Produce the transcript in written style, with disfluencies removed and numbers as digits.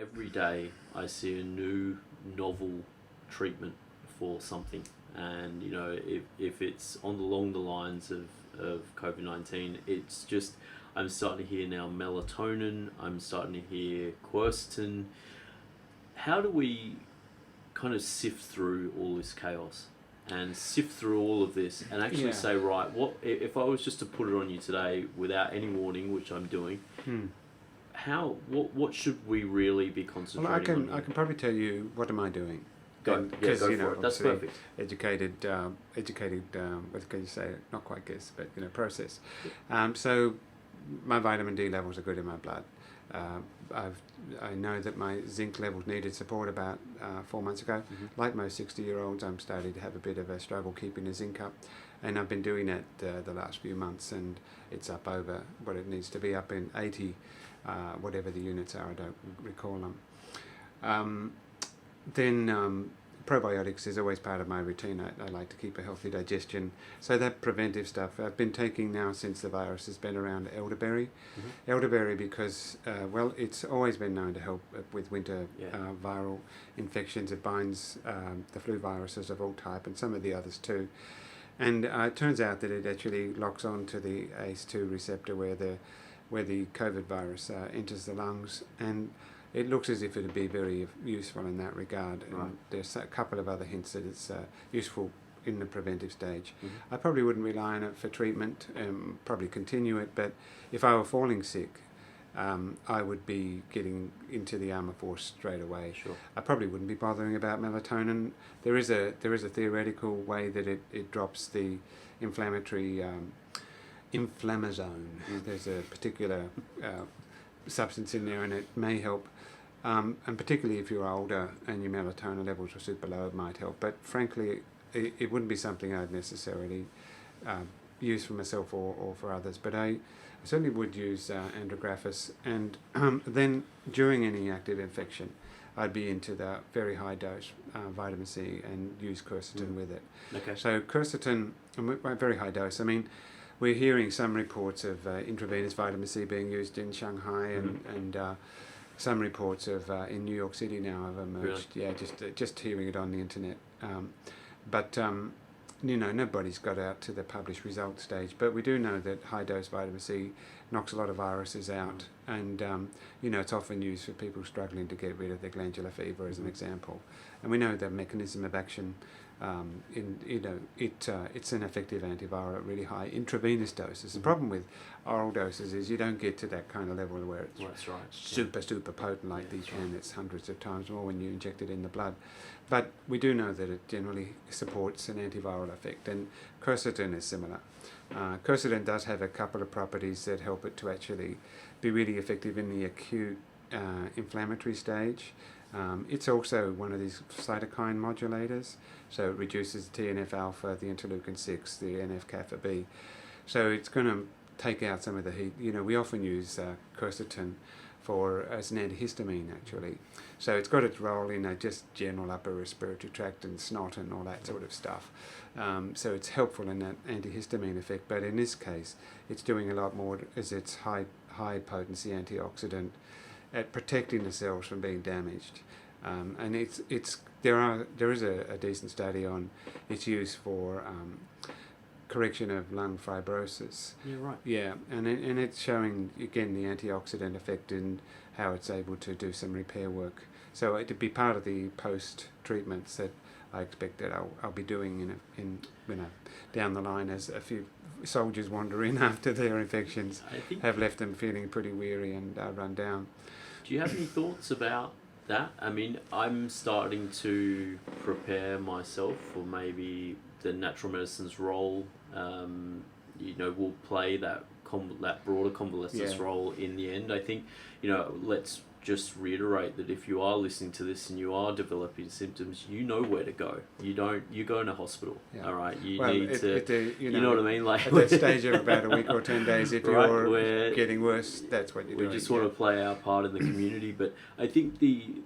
every day I see a new novel treatment for something, and if it's along the lines of COVID-19, it's just, I'm starting to hear now melatonin, I'm starting to hear quercetin. How do we kind of sift through all this chaos and sift through all of this and actually say, right, what if I was just to put it on you today without any warning, which I'm doing, what should we really be concentrating on? I can probably tell you, what am I doing? Go for it. That's perfect. Educated, what can you say? Not quite guess, but process. So my vitamin D levels are good in my blood. I know that my zinc levels needed support about 4 months ago. Like most 60-year-olds, I'm starting to have a bit of a struggle keeping the zinc up, and I've been doing that the last few months, and it's up over what it needs to be, up in 80, whatever the units are, I don't recall them. Then probiotics is always part of my routine. I like to keep a healthy digestion. So that preventive stuff I've been taking now since the virus has been around, elderberry. Elderberry because, it's always been known to help with winter viral infections. It binds the flu viruses of all type and some of the others too. And it turns out that it actually locks on to the ACE2 receptor where the COVID virus enters the lungs, and it looks as if it would be very useful in that regard. Right. And there's a couple of other hints that it's useful in the preventive stage. I probably wouldn't rely on it for treatment, probably continue it, but if I were falling sick, I would be getting into the armour force straight away. Sure. I probably wouldn't be bothering about melatonin. There is a theoretical way that it drops the inflammatory inflammasome. There's a particular substance in there, and it may help. And particularly if you're older and your melatonin levels are super low, it might help. But frankly, it wouldn't be something I'd necessarily use for myself or for others. But I certainly would use andrographis. And then during any active infection, I'd be into the very high dose vitamin C and use quercetin with it. Okay. So quercetin, very high dose. I mean, we're hearing some reports of intravenous vitamin C being used in Shanghai, and some reports of in New York City now have emerged. Really? Yeah, just hearing it on the internet. But nobody's got out to the published result stage. But we do know that high dose vitamin C knocks a lot of viruses out, and it's often used for people struggling to get rid of their glandular fever, as an example. And we know the mechanism of action. It's an effective antiviral at really high intravenous doses. The problem with oral doses is you don't get to that kind of level where it's super potent like these can. It's hundreds of times more when you inject it in the blood. But we do know that it generally supports an antiviral effect, and quercetin is similar. Quercetin does have a couple of properties that help it to actually be really effective in the acute inflammatory stage. It's also one of these cytokine modulators, so it reduces TNF alpha, the interleukin 6, the NF-kappa B. So it's going to take out some of the heat. We often use quercetin as an antihistamine, actually. So it's got its role in just general upper respiratory tract and snot and all that sort of stuff. So it's helpful in that antihistamine effect, but in this case, it's doing a lot more as its high potency antioxidant at protecting the cells from being damaged. And there is a decent study on its use for correction of lung fibrosis. Yeah, right. Yeah, and it's showing again the antioxidant effect and how it's able to do some repair work. So it'd be part of the post treatments that I expect that I'll be doing in down the line, as a few soldiers wander in after their infections have left them feeling pretty weary and run down. Do you have any thoughts about that? I mean, I'm starting to prepare myself for maybe the natural medicine's role. Will play that broader convalescence role in the end. I think, let's just reiterate that if you are listening to this and you are developing symptoms, you know where to go. You go in a hospital. Yeah. All right. You know what I mean? Like at that stage of about a week or 10 days, if you're getting worse, that's what you're doing. We just want to play our part in the community. But I think the